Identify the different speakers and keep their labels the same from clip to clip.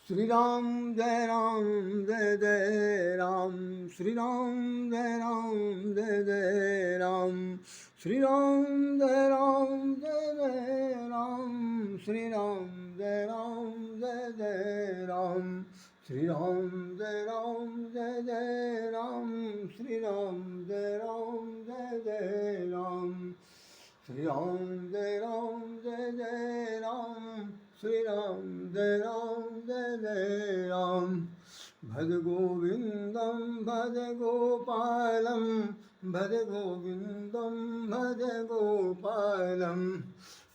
Speaker 1: श्री राम जय जय राम, श्री राम जय जय राम, श्री राम जय जय राम, श्री राम जय जय राम, श्री राम जय जय राम, श्री राम जय जय राम, श्री राम जय जय राम, श्री राम जय जय राम। भज गोविंदम भज गोपालम, भज गोविंदम भज गोपालम,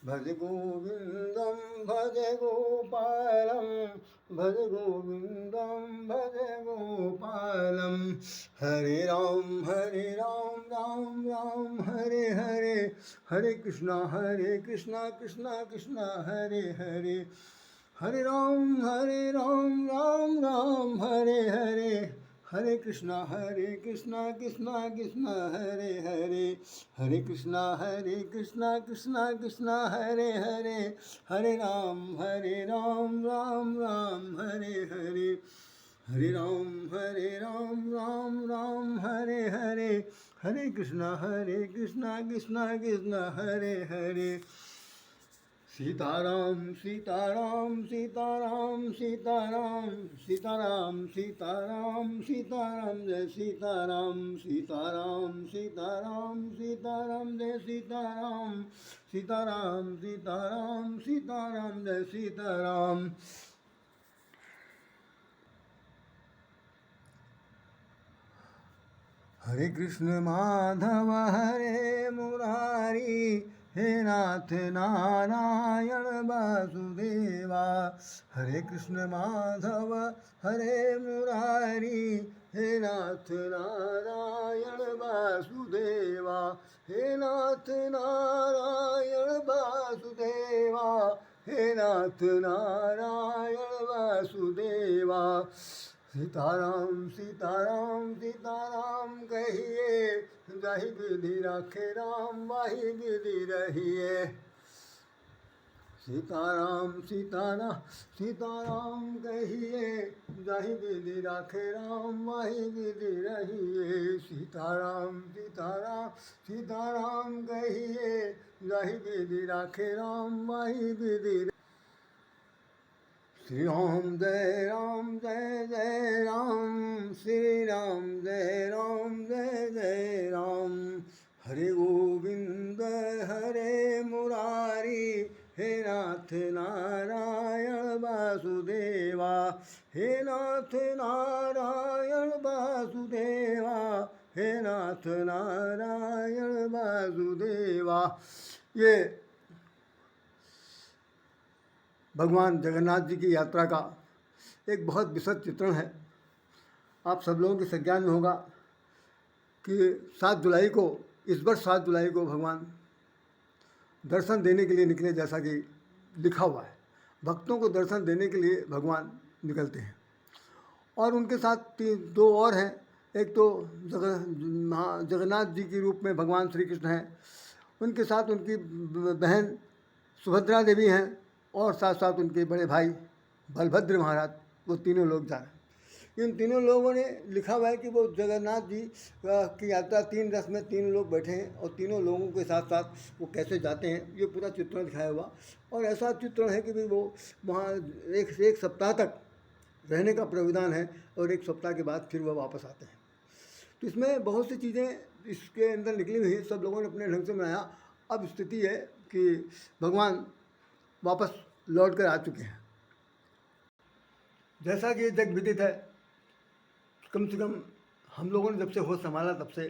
Speaker 1: भज गोविंदम भज गोपालम, भज गोविंदम भज गोपालम। हरे राम राम राम हरे हरे, हरे कृष्णा कृष्णा कृष्णा हरे हरे, हरे राम राम राम हरे हरे, हरे कृष्णा कृष्णा कृष्णा हरे हरे, हरे कृष्णा कृष्णा कृष्णा हरे हरे, हरे राम राम राम हरे हरे, हरे राम राम हरे हरे, हरे कृष्णा कृष्णा कृष्णा हरे हरे। सीताराम सीताराम सीताराम सीताराम सीताराम सीताराम सीताराम जय सीताराम, सीताराम सीताराम सीताराम जय सीताराम, सीताराम सीताराम सीताराम जय सीताराम। हरे कृष्ण माधव हरे मुरारी, हे नाथ नारायण वासुदेवा। हरे कृष्ण माधव हरे मुरारी, हे नाथ नारायण वासुदेवा, हे नाथ नारायण वासुदेवा, हे नाथ नारायण वासुदेवा। सीताराम सीताराम सीताराम कहिए, जाहि विधि राखे राम वाहि विधि रहिए। सीताराम सीताराम सीताराम कहिए, जाहि विधि राखे राम वाहि विधि रहिए। सीताराम सीताराम सीताराम कहिए, जाहि विधि राखे राम वाहि विधि। श्री राम जय राम, श्री राम जय जय राम। हरे गोविंद हरे मुरारी, हे नाथ नारायण वासुदेवा, हे नाथ नारायण वासुदेवा, हे नाथ नारायण वासुदेवा। ये भगवान जगन्नाथ जी की यात्रा का एक बहुत विशद चित्रण है। आप सब लोगों के संज्ञान में होगा कि 7 जुलाई को, इस वर्ष 7 जुलाई को भगवान दर्शन देने के लिए निकले, जैसा कि लिखा हुआ है। भक्तों को दर्शन देने के लिए भगवान निकलते हैं और उनके साथ 2 और हैं। एक तो जगन्नाथ जी के रूप में भगवान श्री कृष्ण हैं, उनके साथ उनकी बहन सुभद्रा देवी हैं और साथ साथ उनके बड़े भाई बलभद्र महाराज, वो तीनों लोग जा रहे हैं। इन तीनों लोगों ने लिखा हुआ है कि वो जगन्नाथ जी की यात्रा 3 रथ में 3 लोग बैठे हैं और तीनों लोगों के साथ साथ वो कैसे जाते हैं, ये पूरा चित्रण दिखाया हुआ। और ऐसा चित्रण है कि भाई वो वहाँ एक सप्ताह तक रहने का प्राविधान है और 1 सप्ताह के बाद फिर वह वापस आते हैं। तो इसमें बहुत सी चीज़ें इसके अंदर निकली हुई हैं, सब लोगों ने अपने ढंग से बनाया। अब स्थिति है कि भगवान वापस लौट कर आ चुके हैं। जैसा कि जग विदित है, कम से कम हम लोगों ने जब से होश संभाला तब से,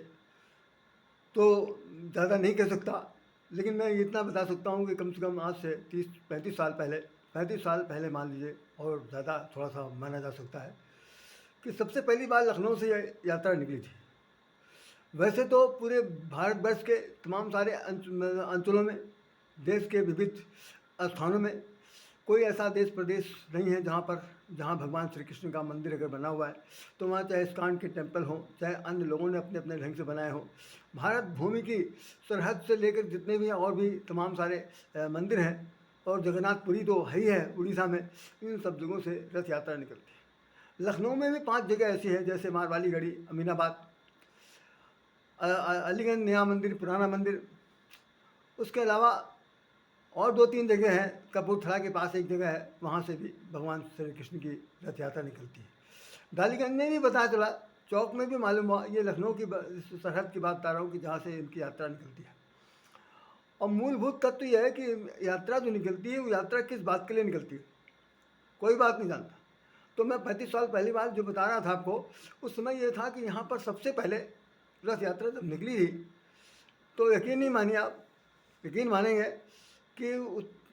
Speaker 1: तो ज़्यादा नहीं कह सकता, लेकिन मैं इतना बता सकता हूँ कि कम से कम आज से 30-35 साल पहले, 35 साल पहले मान लीजिए, और ज़्यादा थोड़ा सा माना जा सकता है, कि सबसे पहली बार लखनऊ से यात्रा निकली थी। वैसे तो पूरे भारतवर्ष के तमाम सारे अंचलों में, देश के विविध स्थानों में कोई ऐसा देश प्रदेश नहीं है जहाँ भगवान श्री कृष्ण का मंदिर अगर बना हुआ है तो वहाँ चाहे इस्कॉन के टेम्पल हों, चाहे अन्य लोगों ने अपने अपने ढंग से बनाए हों। भारत भूमि की सरहद से लेकर जितने भी और भी तमाम सारे मंदिर हैं, और जगन्नाथपुरी तो है ही है उड़ीसा में, इन सब जगहों से रथ यात्रा निकलती है। लखनऊ में भी 5 जगह ऐसी है, जैसे मारवाली गढ़ी, अमीनाबाद, अलीगंज नया मंदिर, पुराना मंदिर। उसके अलावा और 2-3 जगह हैं, कपूरथला के पास एक जगह है, वहाँ से भी भगवान श्री कृष्ण की रथ यात्रा निकलती है। डालीगंज में भी पता चला, चौक में भी मालूम हुआ, ये लखनऊ की सरहद की बात बता रहा हूँ कि जहाँ से इनकी यात्रा निकलती है। और मूलभूत तत्व यह है कि यात्रा जो निकलती है वो यात्रा किस बात के लिए निकलती है, कोई बात नहीं जानता। तो मैं 35 साल पहली बार जो बता रहा था आपको, उस समय ये था कि यहाँ पर सबसे पहले रथ यात्रा जब निकली थी, तो यकीन नहीं मानिए आप, यकीन मानेंगे कि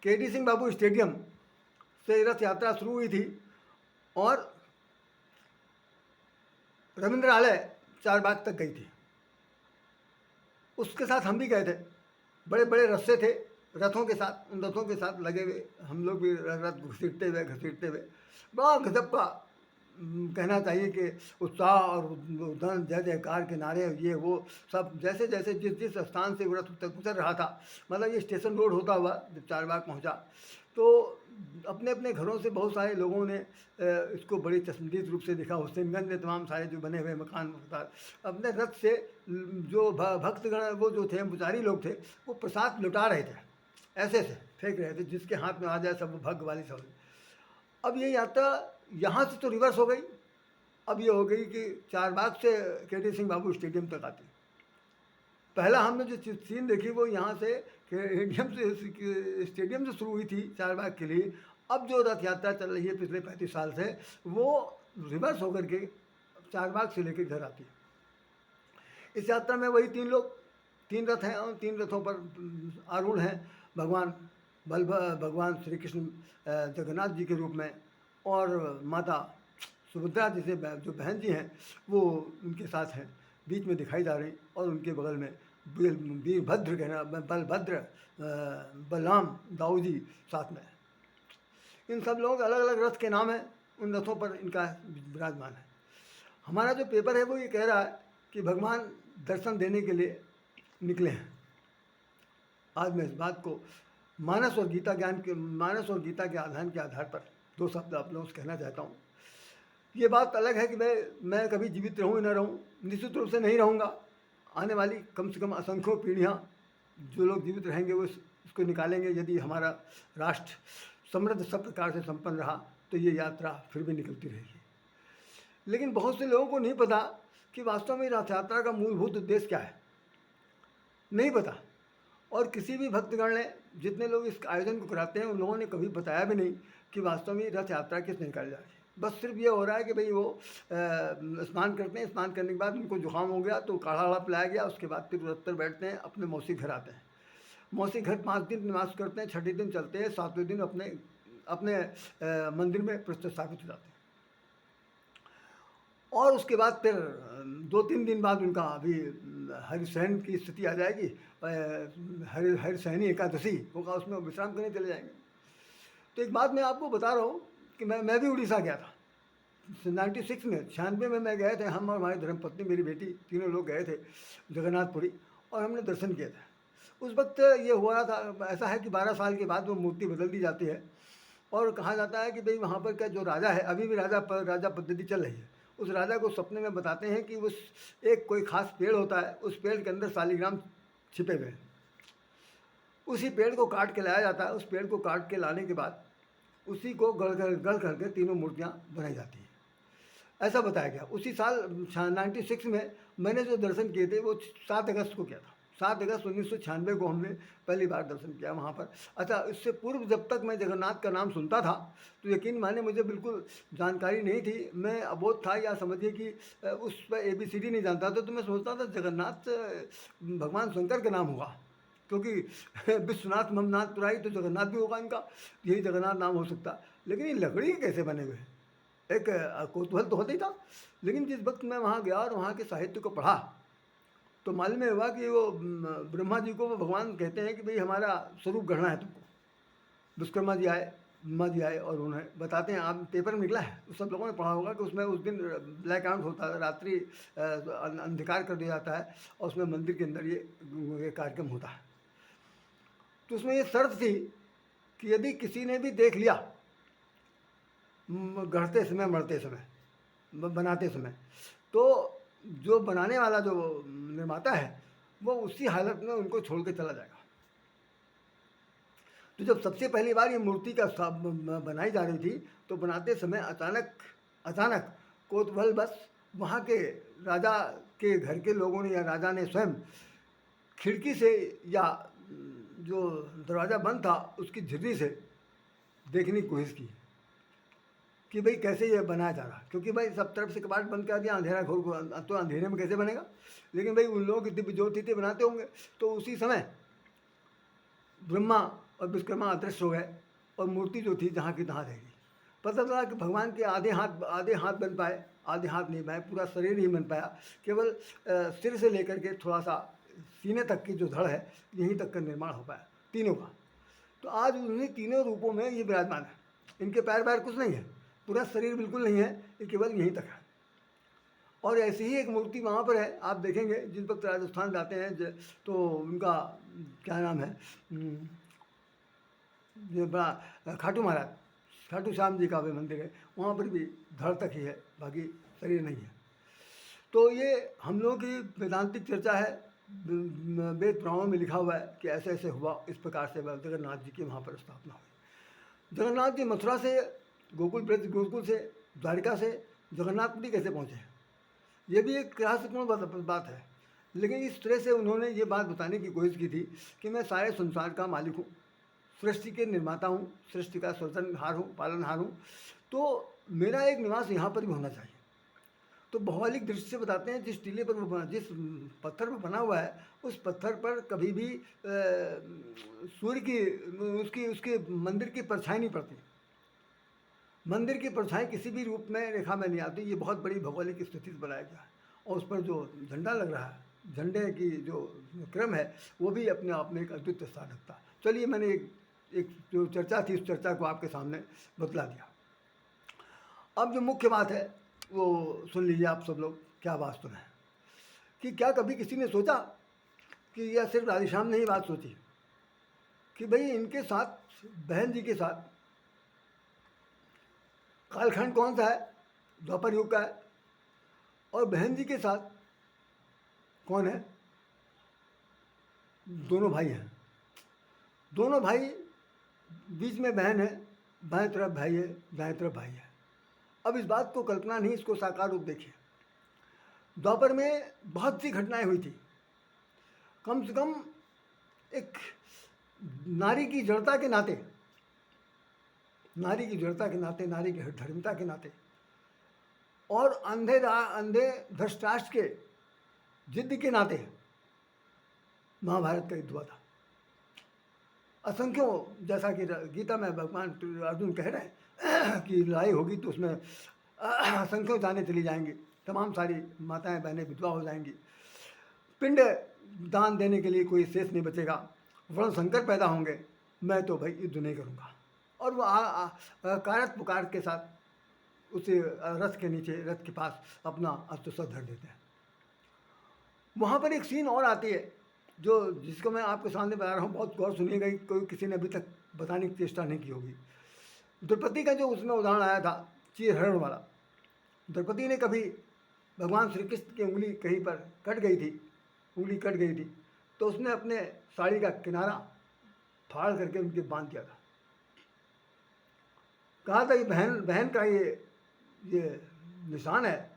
Speaker 1: KD सिंह बाबू स्टेडियम से रथ यात्रा शुरू हुई थी और रविंद्रालय चारबाग तक गई थी। उसके साथ हम भी गए थे, बड़े बड़े रस्से थे रथों के साथ, उन रथों के साथ लगे हुए हम लोग भी रथ घसीटते हुए बड़ा गजब का कहना चाहिए कि उत्साह और उधर जय जयकार के नारे, ये वो सब, जैसे जैसे जिस जिस स्थान से रथ तक गुजर रहा था, मतलब ये स्टेशन रोड होता हुआ जब चारबाग पहुंचा, तो अपने अपने घरों से बहुत सारे लोगों ने इसको बड़ी चश्मदीद रूप से देखा। हुसैनगंज में तमाम सारे जो बने हुए मकान अपने रथ से जो भक्तगण वो जो थे, पुजारी लोग थे, वो प्रसाद लुटा रहे थे, ऐसे से फेंक रहे थे, जिसके हाथ में आ जाए सब भग वाली सब। अब ये यात्रा यहाँ से तो रिवर्स हो गई, अब ये हो गई कि चारबाग से KD सिंह बाबू स्टेडियम तक आती। पहला हमने जो सीन देखी वो यहाँ से स्टेडियम से शुरू हुई थी चारबाग के लिए। अब जो रथ यात्रा चल रही है पिछले 35 साल से, वो रिवर्स होकर के चारबाग से लेकर घर आती है। इस यात्रा में वही 3 रथ हैं और 3 रथों पर आरूढ़ हैं भगवान श्री कृष्ण जगन्नाथ जी के रूप में, और माता सुभद्रा जी से जो बहन जी हैं वो उनके साथ हैं, बीच में दिखाई जा रही, और उनके बगल में वीरभद्र कहना बलभद्र बलराम दाऊ जी साथ में। इन सब लोगों के अलग अलग रथ के नाम हैं, उन रथों पर इनका विराजमान है। हमारा जो पेपर है वो ये कह रहा है कि भगवान दर्शन देने के लिए निकले हैं। आज मैं इस बात को मानस और गीता के अध्ययन के आधार पर 2 शब्द आप लोगों से कहना चाहता हूँ। ये बात अलग है कि मैं कभी जीवित रहूँ या न रहूँ, निश्चित रूप से नहीं रहूँगा। आने वाली कम से कम असंख्यों पीढ़ियाँ जो लोग जीवित रहेंगे वो इसको निकालेंगे। यदि हमारा राष्ट्र समृद्ध सब प्रकार से संपन्न रहा तो ये यात्रा फिर भी निकलती रहेगी। लेकिन बहुत से लोगों को नहीं पता कि वास्तव में रथ यात्रा का मूलभूत उद्देश्य क्या है, नहीं पता। और किसी भी भक्तगण ने, जितने लोग इस आयोजन को कराते हैं, उन लोगों ने कभी बताया भी नहीं कि वास्तव में रथ यात्रा किस निकाली जा रही है। बस सिर्फ ये हो रहा है कि भाई वो स्नान करते हैं, स्नान करने के बाद उनको जुकाम हो गया तो काढ़ा वाढ़ा पिलाया गया, उसके बाद फिर रथ पर बैठते हैं, अपने मौसी घर आते हैं। मौसी घर 5 दिन निवास करते हैं, 6ठे दिन चलते हैं, 7वें दिन अपने मंदिर में प्रतिष्ठापित हो जाते हैं। और उसके बाद फिर 2-3 दिन बाद उनका अभी हरिशयन की स्थिति आ जाएगी, हरिशयनी एकादशी होगा, उसमें विश्राम करने चले जाएंगे। तो एक बात मैं आपको बता रहा हूँ कि मैं भी उड़ीसा गया था 96 में, 96 में मैं गए थे, हम और हमारी धर्मपत्नी मेरी बेटी तीनों लोग गए थे जगन्नाथपुरी, और हमने दर्शन किए थे। उस वक्त ये हो रहा था, ऐसा है कि 12 साल के बाद वो मूर्ति बदल दी जाती है, और कहा जाता है कि भाई वहाँ पर का जो राजा है, अभी भी राजा पद्धति चल रही है, उस राजा को सपने में बताते हैं कि उस एक कोई खास पेड़ होता है, उस पेड़ के अंदर शालिग्राम छिपे हुए हैं, उसी पेड़ को काट के लाया जाता है। उस पेड़ को काट के लाने के बाद उसी को गढ़ करके तीनों मूर्तियाँ बनाई जाती हैं, ऐसा बताया गया। उसी साल 96 में मैंने जो दर्शन किए थे वो 7 अगस्त को किया था। 7 अगस्त 1996 को हमने पहली बार दर्शन किया वहाँ पर। अच्छा, इससे पूर्व जब तक मैं जगन्नाथ का नाम सुनता था तो यकीन माने मुझे बिल्कुल जानकारी नहीं थी, मैं अबोध था, या समझिए कि उस पर ABCD नहीं जानता था। तो मैं सोचता था जगन्नाथ भगवान शंकर का नाम होगा, क्योंकि विश्वनाथ ममनाथ पुराई तो जगन्नाथ भी होगा इनका, यही जगन्नाथ नाम हो सकता। लेकिन ये लकड़ी के कैसे बने हुए हैं, एक कौतूहल तो होता ही था। लेकिन जिस वक्त मैं वहाँ गया और वहाँ के साहित्य को पढ़ा तो मालूम हुआ कि वो ब्रह्मा जी को वो भगवान कहते हैं कि भाई हमारा स्वरूप गढ़ना है तुमको। विश्वकर्मा जी आए, ब्रह्मा जी आए, और उन्हें बताते हैं, आप पेपर में निकला है, उस सब लोगों ने पढ़ा होगा कि उसमें उस दिन ब्लैक आउट होता है, रात्रि अंधकार कर दिया जाता है, और उसमें मंदिर के अंदर ये कार्यक्रम होता है। तो उसमें ये शर्त थी कि यदि किसी ने भी देख लिया गढ़ते समय, मरते समय, बनाते समय, तो जो बनाने वाला जो निर्माता है वो उसी हालत में उनको छोड़ के चला जाएगा। तो जब सबसे पहली बार ये मूर्ति का बनाई जा रही थी, तो बनाते समय अचानक कोतवालवश वहाँ के राजा के घर के लोगों ने या राजा ने स्वयं खिड़की से या जो दरवाज़ा बंद था उसकी झिर्री से देखने की कोशिश की कि भाई कैसे ये बनाया जा रहा, क्योंकि भाई सब तरफ से कपाट बंद कर दिया, अंधेरा घोर, तो अंधेरे में कैसे बनेगा। लेकिन भाई उन लोगों की दिव्य ज्योति थी, बनाते होंगे। तो उसी समय ब्रह्मा और विश्वकर्मा अदृश्य हो गए और मूर्ति जो थी जहाँ की तहाँ रह गई। पता चला कि भगवान के आधे हाथ बन पाए, आधे हाथ नहीं बने, पूरा शरीर नहीं बन पाया, केवल सिर से लेकर के थोड़ा सा सीने तक की जो धड़ है यहीं तक का निर्माण हो पाया तीनों का। तो आज उन्हीं तीनों रूपों में ये विराजमान है। इनके पैर कुछ नहीं है, पूरा शरीर बिल्कुल नहीं है, ये केवल यहीं तक है। और ऐसी ही एक मूर्ति वहाँ पर है, आप देखेंगे जिन वक्त राजस्थान जाते हैं तो उनका क्या नाम है, जो बड़ा खाटू श्याम जी का भी मंदिर है, वहाँ पर भी धड़ तक ही है, बाकी शरीर नहीं है। तो ये हम लोगों की वेदांतिक चर्चा है, वेद पुराणों में लिखा हुआ है कि ऐसे ऐसे हुआ, इस प्रकार से जगन्नाथ जी की वहाँ पर स्थापना हुई। जगन्नाथ जी मथुरा से, गोकुल से, द्वारिका से जगन्नाथपुरी कैसे पहुँचे, ये भी एक रहस्यपूर्ण बात है। लेकिन इस तरह से उन्होंने ये बात बताने की कोशिश की थी कि मैं सारे संसार का मालिक हूँ, सृष्टि के निर्माता हूँ, सृष्टि का सृजनहार हूँ, पालनहार हूँ, तो मेरा एक निवास यहाँ पर भी होना चाहिए। तो भौगोलिक दृष्टि से बताते हैं, जिस टीले पर जिस पत्थर पर बना हुआ है उस पत्थर पर कभी भी सूर्य की उसके मंदिर की परछाई नहीं पड़ती। मंदिर की परछाई किसी भी रूप में रेखा में नहीं आती। ये बहुत बड़ी भौगोलिक स्थिति से बनाया गया है। और उस पर जो झंडा लग रहा है, झंडे की जो क्रम है वो भी अपने आप में एक अद्वितीय स्थान रखता है। चलिए, मैंने एक जो चर्चा थी उस चर्चा को आपके सामने बतला दिया। अब जो मुख्य बात है वो सुन लीजिए आप सब लोग, क्या वास्तव है कि क्या कभी किसी ने सोचा कि यह सिर्फ राधेश्याम ने ही बात सोची कि भाई इनके साथ, बहन जी के साथ कालखंड कौन सा है, द्वापर युग का है, और बहन जी के साथ कौन है, दोनों भाई हैं। दोनों भाई, बीच में बहन है, बाएं तरफ भाई है, दाएं तरफ भाई है। अब इस बात को कल्पना नहीं, इसको साकार रूप देखिए। द्वापर में बहुत सी घटनाएं हुई थी। कम से कम एक नारी की जड़ता के नाते, नारी की धर्मिता के नाते, और अंधे धृतराष्ट्र के जिद्द के नाते महाभारत का युद्ध हुआ था। असंख्यों, जैसा कि गीता में भगवान अर्जुन कह रहे हैं कि लड़ाई होगी तो उसमें असंख्यों जानें चली जाएंगी, तमाम सारी माताएं बहनें विधवा हो जाएंगी, पिंड दान देने के लिए कोई शेष नहीं बचेगा, वर्ण संकर पैदा होंगे, मैं तो भाई युद्ध नहीं करूँगा। और वो कारत पुकार के साथ उस रथ के नीचे, रथ के पास अपना अस्त्र सब धर देते हैं। वहाँ पर एक सीन और आती है जो जिसको मैं आपके सामने बता रहा हूँ, बहुत गौर सुनिएगा, कोई किसी ने अभी तक बताने की चेष्टा नहीं की होगी। द्रौपदी का जो उसमें उदाहरण आया था, चीरहरण वाला, द्रौपदी ने कभी भगवान श्री कृष्ण की उंगली कहीं पर कट गई थी, तो उसने अपने साड़ी का किनारा फाड़ करके उनके बांध दिया था। कहा था कि बहन का ये निशान है,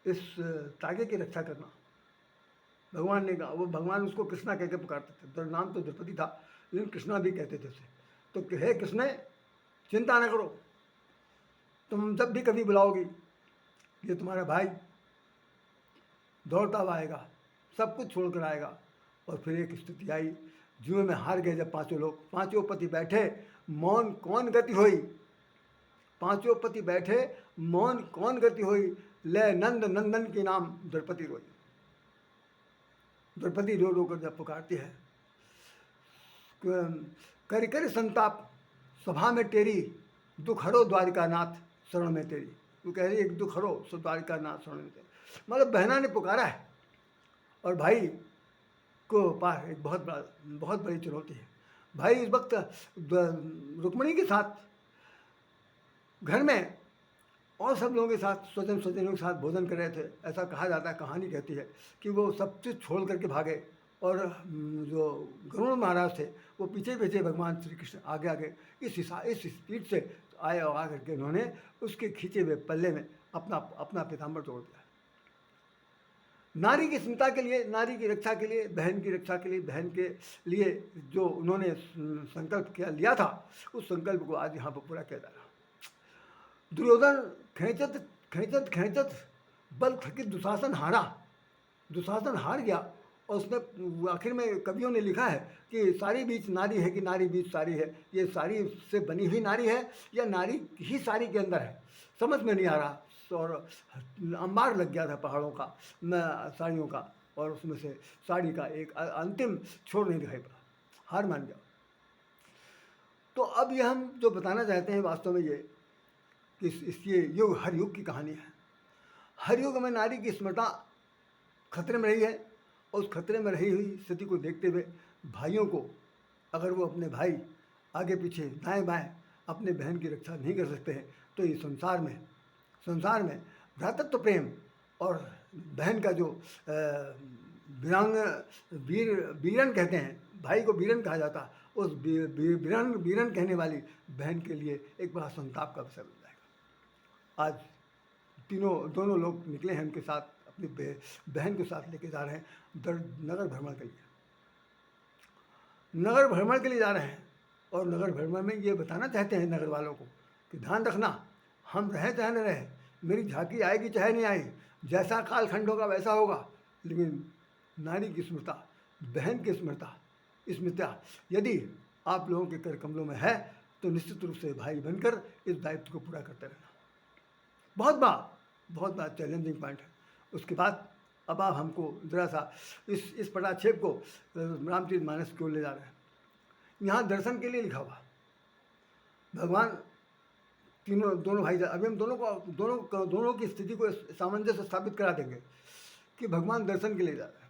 Speaker 1: इस तागे की रक्षा करना। भगवान ने कहा, वो भगवान उसको कृष्णा कह के पुकारते थे, तो नाम तो द्रौपदी था लेकिन कृष्णा भी कहते थे उसे। तो हे कृष्ण, चिंता न करो, तुम जब भी कभी बुलाओगी ये तुम्हारा भाई दौड़ता हुआ आएगा, सब कुछ छोड़ कर आएगा। और फिर एक स्थिति आई, जुए में हार गए जब पांचों लोग, पांचों पति बैठे, मौन कौन गति होई, पांचों पति बैठे, मौन कौन गति होई, ले नंद नंदन के नाम द्रौपदी रोई। द्रौपदी रो रो कर जब पुकारती है, कर कर संताप सभा में तेरी, दुख हरो द्वारिका नाथ शरण में तेरी। वो कह रही एक दुख हरो सो द्वारिका नाथ शरण में तेरी, मतलब बहना ने पुकारा है और भाई को पार एक बहुत बड़ी चुनौती है। भाई इस वक्त रुक्मिणी के साथ घर में और सब लोगों के साथ स्वजनों के साथ भोजन कर रहे थे। ऐसा कहा जाता है, कहानी कहती है कि वो सब चीज़ छोड़ करके भागे और जो गरुड़ महाराज थे वो पीछे पीछे भगवान श्री कृष्ण आगे आगे इस स्पीड से आए और आ करके उन्होंने उसके खींचे हुए पल्ले में अपना अपना पीताम्बर तोड़ दिया। नारी की स्मिता के लिए, नारी की रक्षा के लिए, बहन की रक्षा के लिए, बहन के लिए जो उन्होंने संकल्प लिया था, उस संकल्प को आज यहाँ पर पूरा किया जा रहा। दुर्योधन खींचत बल थकित दुशासन हारा। दुशासन हार गया और उसने आखिर में कवियों ने लिखा है कि सारी बीच नारी है कि नारी बीच सारी है। ये सारी से बनी हुई नारी है या नारी ही सारी के अंदर है, समझ में नहीं आ रहा। और अंबार लग गया था पहाड़ों का साड़ियों का, और उसमें से साड़ी का एक अंतिम छोर नहीं दिखाई पड़ा, हार मान गया। तो अब ये हम जो बताना चाहते हैं वास्तव में ये कि ये युग हर युग की कहानी है। हर युग में नारी की स्मृता खतरे में रही है, और उस खतरे में रही हुई स्थिति को देखते हुए भाइयों को, अगर वो अपने भाई आगे पीछे दाएं बाएं अपने बहन की रक्षा नहीं कर सकते हैं, तो ये संसार में भ्रातृत्व प्रेम और बहन का जो वीरन कहते हैं, भाई को वीरन कहा जाता, उस वीरन कहने वाली बहन के लिए एक बड़ा संताप का विषय बन जाएगा। आज दोनों लोग निकले हैं उनके साथ, अपनी बहन के साथ लेके जा रहे हैं नगर भ्रमण के लिए। नगर भ्रमण के लिए जा रहे हैं, और नगर भ्रमण में ये बताना चाहते हैं नगर वालों को कि ध्यान रखना, हम रहे चाहे न रहे, मेरी झांकी आएगी चाहे नहीं आई, जैसा कालखंड होगा वैसा होगा, लेकिन नारी की स्मृता, बहन की स्मृता यदि आप लोगों के कर कमलों में है, तो निश्चित रूप से भाई बनकर इस दायित्व को पूरा करते रहना। बहुत बड़ा चैलेंजिंग पॉइंट है। उसके बाद अब आप हमको ज़रा सा इस पटाक्षेप को रामचरितमानस की ओर ले जा रहे हैं। यहाँ दर्शन के लिए लिखा हुआ भगवान दोनों भाई, अभी हम दोनों की स्थिति को सामंजस्य स्थापित करा देंगे कि भगवान दर्शन के लिए जा रहे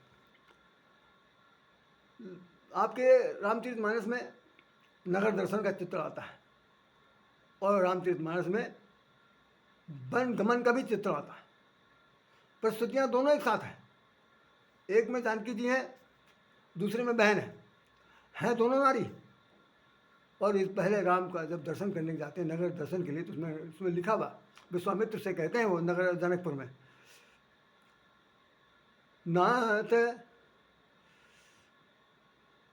Speaker 1: हैं। आपके रामचरितमानस में नगर दर्शन का चित्र आता है, और रामचरितमानस में वन गमन का भी चित्र आता है। प्रस्तुतियाँ दोनों एक साथ हैं, एक में जानकी जी हैं, दूसरे में बहन है दोनों नारी। और इस पहले राम का जब दर्शन करने जाते हैं नगर दर्शन के लिए, तो उसमें लिखा हुआ, विश्वामित्र से कहते हैं वो नगर जनकपुर में, नाथ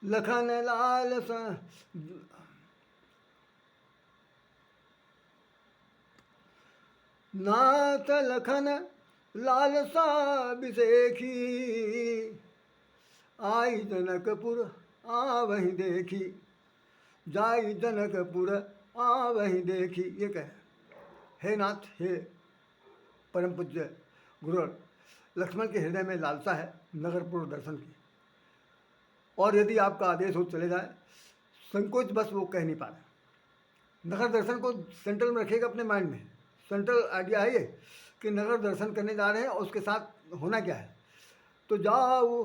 Speaker 1: लखन लाल नाथ लखन लालसा बिसेखी, आई जनकपुर आवहि देखी, जाई जनकपुर आवहि देखी। ये कहे, हे नाथ, हे परम पूज्य गुरु, लक्ष्मण के हृदय में लालसा है नगरपुर दर्शन की, और यदि आपका आदेश हो चले जाए, संकोच बस वो कह नहीं पा रहे। नगर दर्शन को सेंट्रल में रखिएगा अपने माइंड में। सेंट्रल आइडिया है ये कि नगर दर्शन करने जा रहे हैं, और उसके साथ होना क्या है, तो जाओ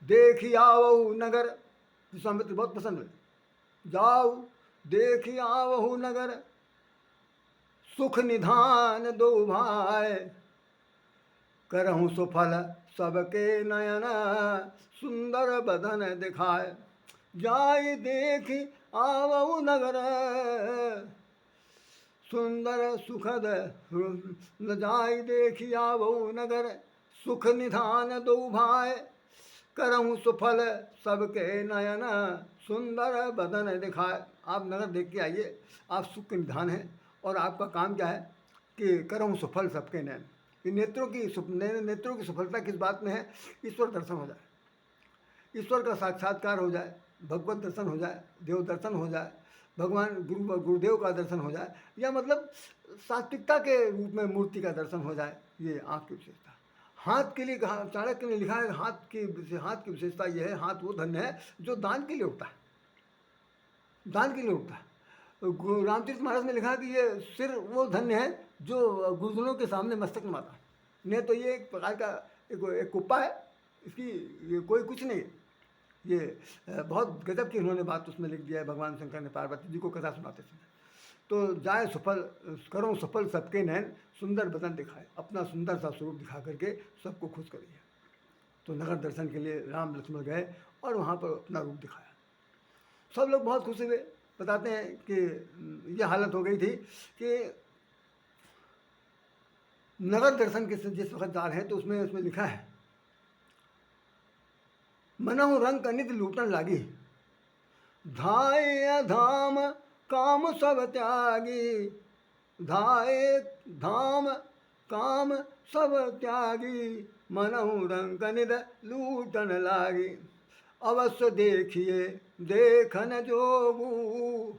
Speaker 1: देखी आओ नगर, विश्वामित्र बहुत पसंद है, जाओ देखी आओ नगर, सुख निधान दो भाई, करहूँ सुफल सबके नयन, सुंदर बदन दिखाए, जाय देखी आवऊ नगर, सुंदर सुखद जाय देखी आवऊ नगर, सुख निधान दो भाई, करहूँ सुफल सबके नयन, सुंदर बदन दिखाए। आप नगर देख के आइए, आप सुख के निधान हैं, और आपका काम क्या है कि करहूँ सुफल सबके नयन। नेत्रों की सफलता किस बात में है? ईश्वर दर्शन हो जाए, ईश्वर का साक्षात्कार हो जाए, भगवत दर्शन हो जाए, देव दर्शन हो जाए, भगवान गुरुदेव का दर्शन हो जाए, या मतलब सात्विकता के रूप में मूर्ति का दर्शन हो जाए। ये आँख की विशेषता। हाथ के लिए चाणक्य ने लिखा है, हाथ की विशेषता यह है, हाथ वो धन्य है जो दान के लिए उठता है, दान के लिए उठता है। रामचरितमानस में लिखा है कि ये सिर वो धन्य है जो गुरुजनों के सामने मस्तक नवाता। नहीं तो ये एक प्रकार का एक कुप्पा है, इसकी ये कोई कुछ नहीं है, ये बहुत गजब की उन्होंने बात उसमें लिख दिया है। भगवान शंकर ने पार्वती जी को कथा सुनाते समय, तो जाए सफल करो सफल सबके नैन, सुंदर बदन दिखाए, अपना सुंदर सा स्वरूप दिखा करके सबको खुश करिए। तो नगर दर्शन के लिए राम लक्ष्मण गए और वहाँ पर अपना रूप दिखाया। सब लोग बहुत खुश हुए। बताते हैं कि ये हालत हो गई थी कि नगर दर्शन के जिस वक्त जा रहे हैं तो उसमें लिखा है, मनहु रंग कनित लूटन लागी, धाये धाम काम सब त्यागी, धाये धाम काम सब त्यागी, मनहु रंग कनित लूटन लागी, अवश्य देखिए देखन जोगू।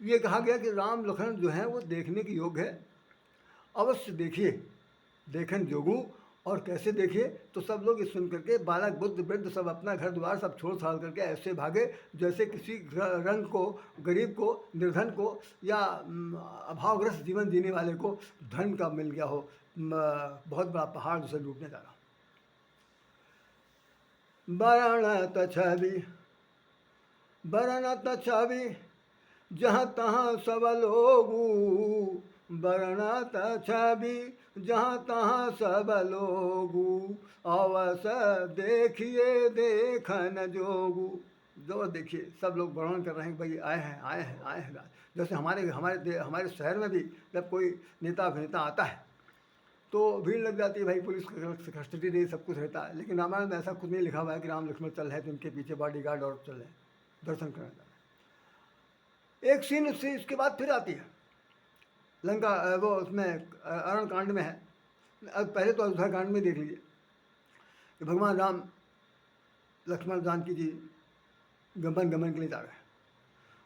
Speaker 1: ये कहा गया कि राम लखन जो हैं वो देखने के योग्य है, अवश्य देखिए देखन जोगू। और कैसे देखिए, तो सब लोग ये सुन करके बालक बुद्ध वृद्ध सब अपना घर द्वार सब छोड़ छाड़ करके ऐसे भागे जैसे किसी रंग को, गरीब को, निर्धन को या अभावग्रस्त जीवन जीने वाले को धन का मिल गया हो, बहुत बड़ा पहाड़ उसे लूटने जा रहा। बरणत छवि बरणत छवि जहाँ तहाँ सब लोगू, बरणत छवि जहाँ तहाँ सब लोगू, अवश्य देखिए देखन जोगू। जो देखिए सब लोग वर्णन कर रहे हैं कि भाई आए हैं आए हैं आए हैं। जैसे हमारे शहर में भी जब कोई नेता अभिनेता आता है तो भीड़ लग जाती है, भाई पुलिस कस्टडी नहीं, सब कुछ रहता है। लेकिन रामायण में ऐसा कुछ नहीं लिखा हुआ है कि राम लक्ष्मण चल रहे हैं तो उनके पीछे बॉडीगार्ड और चल रहे हैं दर्शन करने जा रहे हैं। एक सीन उससे इसके बाद फिर आती है लंका, वो उसमें अरण कांड में है। अब पहले तो अयोध्या कांड में देख लीजिए कि भगवान राम लक्ष्मण जानकी जी गमन के लिए जा रहे हैं।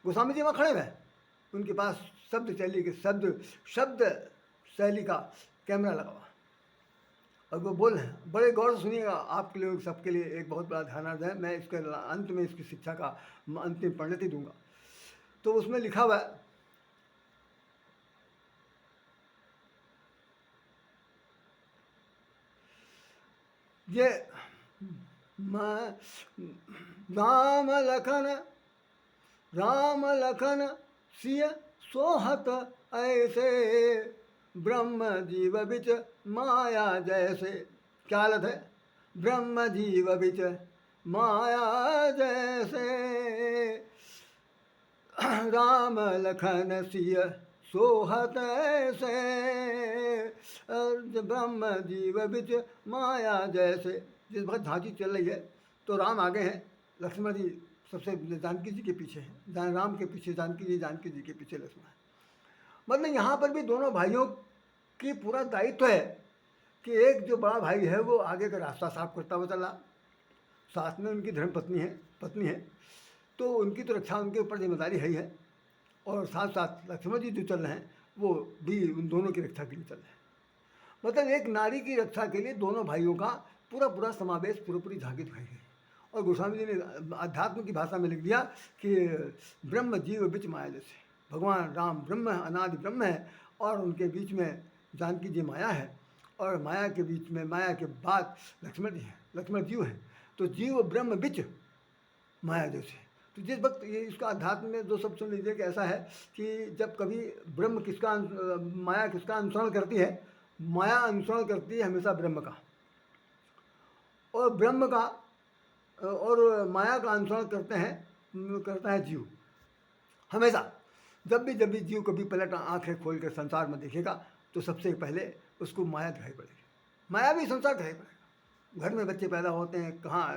Speaker 1: गोस्वामी जी वहाँ खड़े हुए, उनके पास शब्द शैली का कैमरा लगा हुआ और वो बोल रहे हैं। बड़े गौर से सुनिएगा, आपके लिए सबके लिए एक बहुत बड़ा ध्यानार्थ है। मैं इसके अंत में इसकी शिक्षा का अंतिम परिणति दूंगा। तो उसमें लिखा हुआ है, ये राम लखन सिय सोहत ऐसे, ब्रह्म जीव बिच माया जैसे। क्या हालत है, ब्रह्म जीव बिच माया जैसे, राम लखन सिय सोहत ऐसे, ब्रह्म जीव बिच माया जैसे। जिस वक्त झांकी चल रही है तो राम आगे हैं, लक्ष्मण जी सबसे जानकी जी के पीछे हैं, राम के पीछे जानकी जी के पीछे लक्ष्मण है। मतलब यहाँ पर भी दोनों भाइयों की पूरा दायित्व है कि एक जो बड़ा भाई है वो आगे का रास्ता साफ करता हुआ चला, साथ में उनकी धर्म पत्नी है तो उनकी तो रक्षा उनके ऊपर जिम्मेदारी है ही है, और साथ साथ लक्ष्मण जी जो चल रहे हैं वो भी उन दोनों की रक्षा के लिए चल रहे हैं। मतलब एक नारी की रक्षा के लिए दोनों भाइयों का पूरा समावेश, पूरी झांकी दिखाई गई। और गोस्वामी जी ने अध्यात्म की भाषा में लिख दिया कि ब्रह्म जीव बिच माया जैसे। भगवान राम ब्रह्म है, अनादि ब्रह्म है, और उनके बीच में जानकी जी माया है, और माया के बीच में, माया के बाद लक्ष्मण जी हैं, लक्ष्मण जीव हैं। तो जीव ब्रह्म बिच माया जैसे। तो जिस वक्त ये इसका अध्यात्म में दो शब्द सुन लीजिए कि ऐसा है कि जब कभी ब्रह्म किसका, माया किसका अनुसरण करती है, माया अनुसरण करती है हमेशा ब्रह्म का, और ब्रह्म का और माया का अनुसरण करता है जीव हमेशा। जब भी जीव कभी पलट आंखें खोल कर संसार में देखेगा तो सबसे पहले उसको माया दिखाई पड़ेगी, माया भी संसार दिखाई पड़ेगा। घर में बच्चे पैदा होते हैं, कहाँ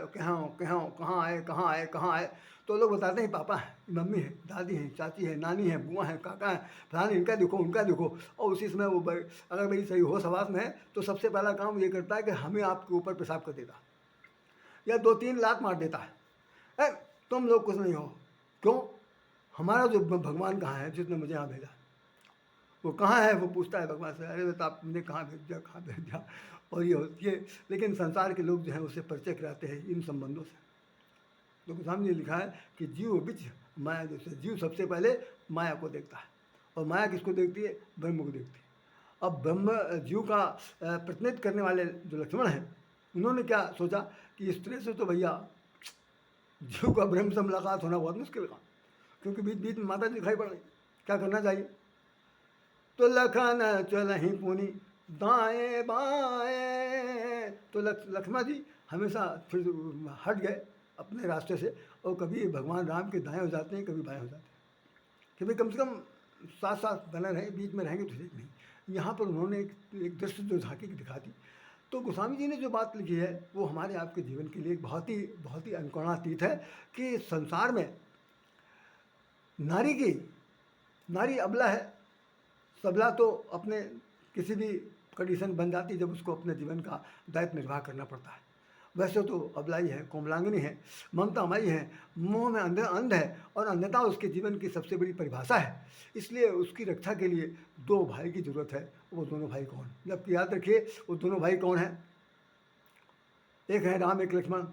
Speaker 1: आए, तो लोग बताते हैं पापा है, मम्मी है, दादी है, चाची है, नानी है, बुआ है, काका है, फलानी, इनका देखो उनका देखो। और उसी समय वो अगर मेरी सही होश हवास में है तो सबसे पहला काम ये करता है कि हमें आपके ऊपर पेशाब कर देता या 2-3 लात मार देता है, तुम लोग कुछ नहीं हो। क्यों? हमारा जो भगवान कहाँ है जिसने मुझे यहाँ भेजा, वो कहाँ है? वो पूछता है भगवान से, अरे बेटा आपने कहाँ भेज दिया। और ये होती है, लेकिन संसार के लोग जो हैं उससे परिचय कराते हैं इन संबंधों से। तो सामने लिखा है कि जीव बिच माया जैसे। जीव सबसे पहले माया को देखता है, और माया किसको देखती है? ब्रह्म को देखती है। अब ब्रह्म जीव का प्रतिनिधित्व करने वाले जो लक्ष्मण हैं, उन्होंने क्या सोचा कि इस तरह से तो भैया जीव का ब्रह्म से मुलाकात होना बहुत मुश्किल काम, क्योंकि बीच बीच में माता जी दिखाई पड़ रही। क्या करना चाहिए? तो लखन चलहि पुनि दाएं बाएं, तो लक्ष्मण जी हमेशा फिर हट गए अपने रास्ते से, और कभी भगवान राम के दाएं हो जाते हैं, कभी बाएं हो जाते हैं, कि भाई कम से कम साथ साथ बने रहें, बीच में रहेंगे तो ठीक नहीं। यहाँ पर उन्होंने एक दृश्य जो झांकी की दिखा दी। तो गोस्वामी जी ने जो बात लिखी है वो हमारे आपके जीवन के लिए एक बहुत ही अनुकरणातीत है, कि संसार में नारी अबला है। सबला तो अपने किसी भी कंडीशन बन जाती जब उसको अपने जीवन का दायित्व निर्वाह करना पड़ता है। वैसे तो अबलाई है, कोमलांगिनी है, ममतामयी है, मोह में अंध है, और अंधता उसके जीवन की सबसे बड़ी परिभाषा है। इसलिए उसकी रक्षा के लिए दो भाई की जरूरत है। वो दोनों भाई कौन? जबकि याद रखिए वो दोनों भाई कौन हैं? एक है राम, एक लक्ष्मण।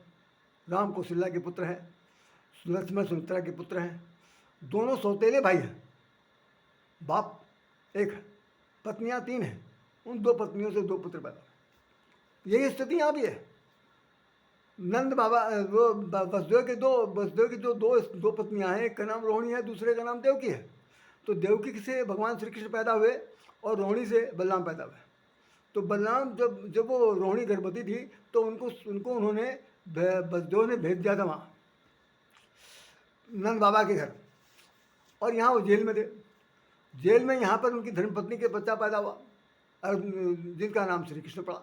Speaker 1: राम कौशल्या के पुत्र हैं, लक्ष्मण सुमित्रा के पुत्र हैं। दोनों सौतेले भाई हैं। बाप एक है, पत्नियां तीन हैं। उन दो पत्नियों से दो पुत्र पैदा हुए। यही स्थिति यहाँ भी है। नंद बाबा वो वसुदेव की जो दो पत्नियां हैं, एक का नाम रोहिणी है, दूसरे का नाम देवकी है। तो देवकी से भगवान श्री कृष्ण पैदा हुए और रोहिणी से बलराम पैदा हुए। तो बलराम जब वो रोहिणी गर्भवती थी तो उनको उन्होंने वसुदेव ने भेज दिया था वहाँ नंद बाबा के घर, और यहाँ वो जेल में थे। जेल में यहाँ पर उनकी धर्मपत्नी के बच्चा पैदा हुआ, और जिनका नाम श्री कृष्ण पड़ा।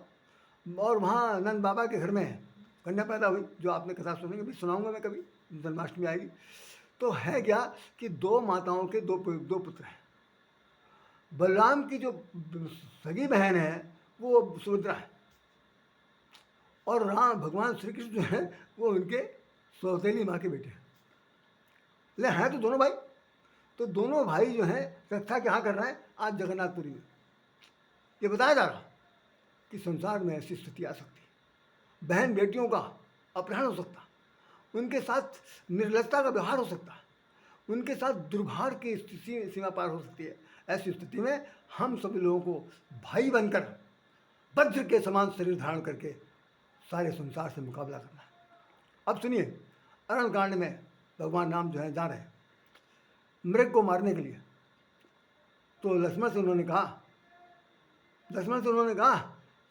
Speaker 1: और वहाँ नंद बाबा के घर में कन्या पैदा हुई, जो आपने कथा सुनेंगे, भी सुनाऊंगा मैं कभी, जन्माष्टमी आएगी। तो है क्या कि दो माताओं के दो पुत्र हैं। बलराम की जो सगी बहन है वो सुभद्रा है, और राम भगवान श्री कृष्ण जो है वो उनके सौतेली माँ के बेटे हैं। ले हैं तो दोनों भाई। तो दोनों भाई जो हैं रक्षा कहाँ कर रहे हैं? आज जगन्नाथपुरी में। ये बताया जा रहा कि संसार में ऐसी स्थिति आ सकती है, बहन बेटियों का अपहरण हो सकता, उनके साथ निर्लजता का व्यवहार हो सकता, उनके साथ दुर्भाग्य की सीमा पार हो सकती है। ऐसी स्थिति में हम सभी लोगों को भाई बनकर वज्र के समान शरीर धारण करके सारे संसार से मुकाबला करना है। अब सुनिए, अरण कांड में भगवान राम जो है जा रहे हैं मृग को मारने के लिए। तो लक्ष्मण से उन्होंने कहा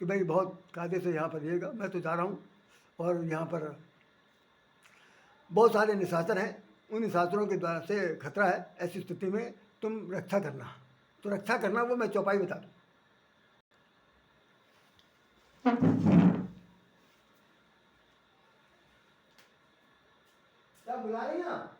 Speaker 1: कि भाई बहुत कायदे से यहाँ पर रहिएगा, मैं तो जा रहा हूँ, और यहाँ पर बहुत सारे निशाचर हैं, उन निशाचरों के द्वारा से खतरा है। ऐसी स्थिति में तुम रक्षा करना। तो रक्षा करना वो मैं चौपाई बता दूँ। क्या बुला रही हैं आप?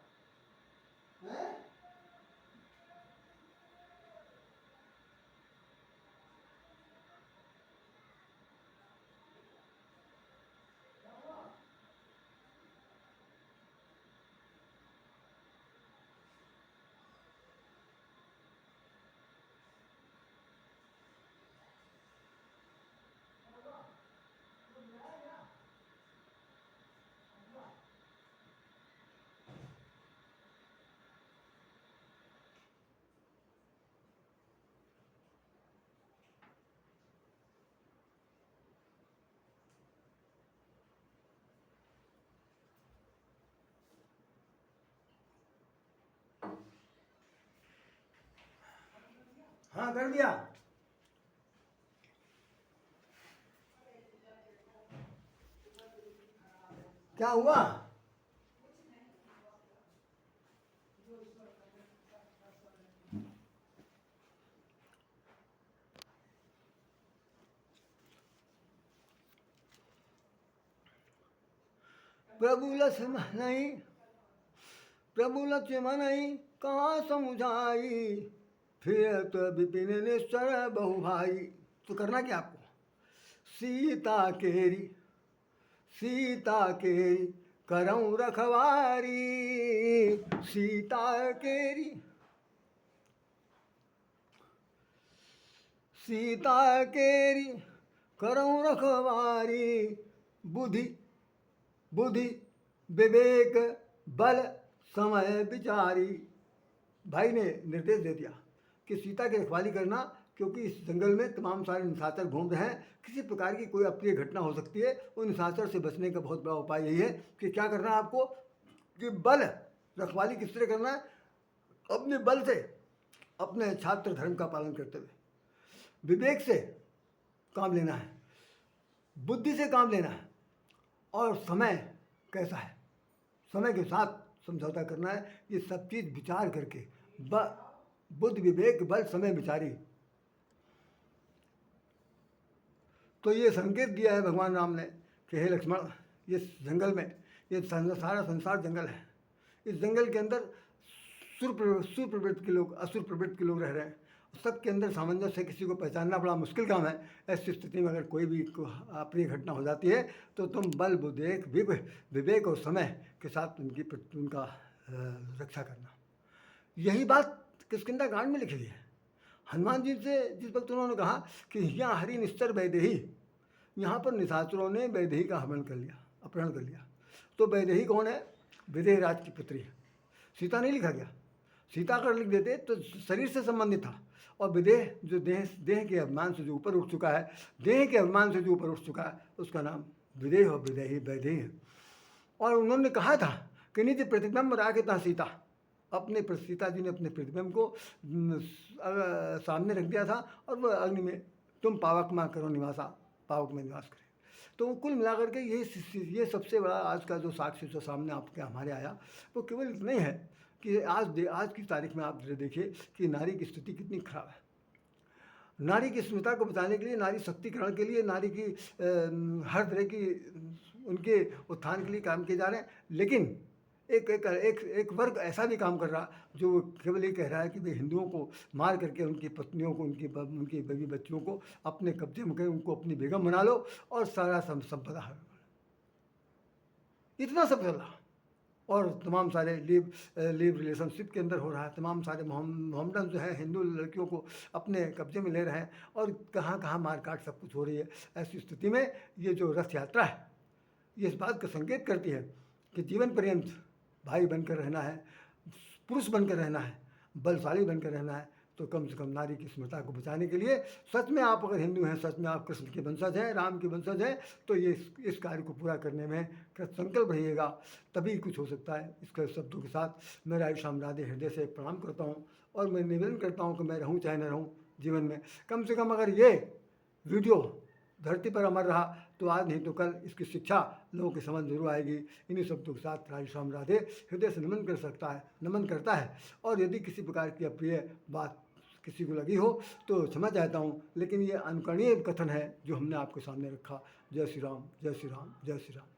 Speaker 1: हाँ कर दिया। क्या हुआ? प्रभु लक्ष्मण नहीं कहाँ समझाई, फिर तो विपिन निश्चर बहु भाई। तो करना क्या आपको? सीता केरी करऊँ रखवारी, सीता केरी करऊँ रखवारी, बुद्धि विवेक बल समय विचारी। भाई ने निर्देश दे दिया कि सीता की रखवाली करना, क्योंकि इस जंगल में तमाम सारे निशाचर घूम रहे हैं, किसी प्रकार की कोई अप्रिय घटना हो सकती है। उन निशाचर से बचने का बहुत बड़ा उपाय यही है कि क्या करना है आपको? कि बल रखवाली किस तरह करना है, अपने बल से, अपने छात्र धर्म का पालन करते हुए, विवेक से काम लेना है, बुद्धि से काम लेना है, और समय कैसा है, समय के साथ समझौता करना है। ये सब चीज़ विचार करके बुद्धि विवेक बल समय विचारी। तो ये संकेत दिया है भगवान राम ने कि हे लक्ष्मण, ये जंगल में, ये सारा संसार जंगल है, इस जंगल के अंदर सुर प्रवृत्ति के लोग, असुर प्रवृत्ति के लोग रह रहे हैं, सबके अंदर सामंजस्य, किसी को पहचानना बड़ा मुश्किल काम है। ऐसी स्थिति में अगर कोई भी अप्रिय घटना हो जाती है तो तुम बल विवेक और समय के साथ उनका रक्षा करना। यही बात किष्किंधा कांड में लिखी गई है। हनुमान जी से जिस वक्त उन्होंने कहा कि यहाँ हरि निश्चर वैदेही, यहाँ पर निशाचरों ने वैदेही का अपहरण कर लिया। तो वैदेही कौन है? विदेह राज की पुत्री है। सीता नहीं लिखा गया, सीता अगर लिख देते तो शरीर से संबंधित था, और विदेह जो देह के अभिमान से जो ऊपर उठ चुका है, देह के अभिमान से जो ऊपर उठ चुका है, उसका नाम विदेह और वैदेही है। और उन्होंने कहा था कि निज प्रतिबिंब राखता सीता, अपने सीता जी ने अपने प्रतिबिंब को सामने रख दिया था, और वह अग्नि में तुम पावक माँ करो निवासा, पावक में निवास करें। तो कुल मिलाकर के ये सबसे बड़ा आज का जो साक्ष्य जो सामने आपके हमारे आया, वो केवल इतना ही है कि आज की तारीख में आप देखिए कि नारी की स्थिति कितनी खराब है। नारी की स्मिता को बचाने के लिए, नारी शक्तिकरण के लिए, नारी की हर तरह की उनके उत्थान के लिए काम किए जा रहे हैं, लेकिन एक वर्ग ऐसा भी काम कर रहा जो केवल ये कह रहा है कि वे हिंदुओं को मार करके उनकी पत्नियों को, उनकी बेबी बच्चियों को अपने कब्जे में करें, उनको अपनी बेगम बना लो और सारा संपदा हड़प। इतना सब चल रहा, और तमाम सारे लिव रिलेशनशिप के अंदर हो रहा है। तमाम सारे मोहम्मदन जो है हिंदू लड़कियों को अपने कब्जे में ले रहे हैं, और कहाँ कहाँ मारकाट सब कुछ हो रही है। ऐसी स्थिति में ये जो रथ यात्रा है, ये इस बात का संकेत करती है कि जीवन पर्यंत भाई बनकर रहना है, पुरुष बनकर रहना है, बलशाली बनकर रहना है, तो कम से कम नारी की स्मृता को बचाने के लिए सच में आप अगर हिंदू हैं, सच में आप कृष्ण के वंशज हैं, राम के वंशज हैं, तो ये इस कार्य को पूरा करने में संकल्प रहिएगा, तभी कुछ हो सकता है। इसके शब्दों के साथ मैं राधेश्याम राधे हृदय से प्रणाम करता हूँ, और मैं निवेदन करता हूँ कि मैं रहूँ चाहे न रहूँ जीवन में, कम से कम अगर ये वीडियो धरती पर अमर रहा तो आज नहीं तो कल इसकी शिक्षा लोगों की समझ जरूर आएगी। इन्हीं शब्दों के साथ राधेश्याम राधे हृदय से नमन करता है। और यदि किसी प्रकार की अप्रिय बात किसी को लगी हो तो क्षमा चाहता हूँ, लेकिन ये अनुकरणीय कथन है जो हमने आपके सामने रखा। जय श्री राम, जय श्री राम, जय श्री राम।